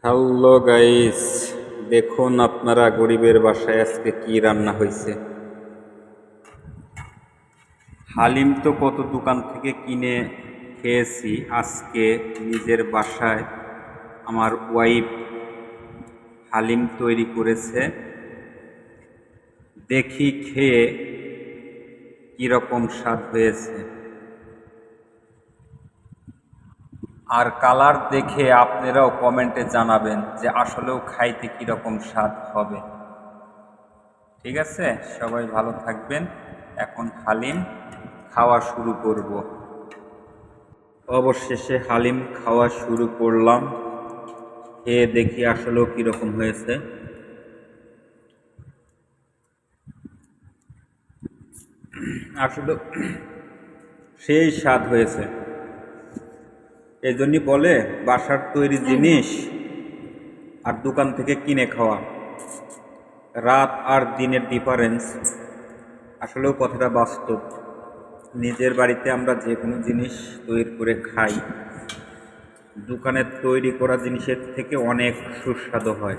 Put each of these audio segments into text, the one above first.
Hello guys, দেখুন আপনারা গরিবের বাসায় আজকে কি রান্না হয়েছে। হালিম তো কত দোকান থেকে কিনে খেয়েছি, আজকে নিজের বাসায় আমার ওয়াইফ হালিম তৈরি করেছে। দেখি খেয়ে কীরকম স্বাদ হয়েছে, আর কালার দেখে আপনারাও কমেন্টে জানাবেন যে আসলেও খাইতে কীরকম স্বাদ হবে। ঠিক আছে, সবাই ভালো থাকবেন। এখন হালিম খাওয়া শুরু করব। অবশেষে হালিম খাওয়া শুরু করলাম। খেয়ে দেখি আসলেও কীরকম হয়েছে। আসলে সেই স্বাদ হয়েছে। এই জন্যই বলে বাসার তৈরি জিনিস আর দোকান থেকে কিনে খাওয়া, রাত আর দিনের ডিফারেন্স। আসলেও কথাটা বাস্তব। নিজের বাড়িতে আমরা যে কোনো জিনিস তৈরি করে খাই, দোকানের তৈরি করা জিনিসের থেকে অনেক সুস্বাদু হয়।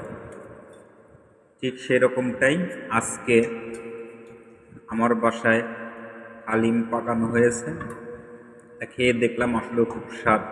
ঠিক সেরকমটাই আজকে আমার বাসায় হালিম পাকানো হয়েছে। খেয়ে দেখলাম আসলেও খুব স্বাদ।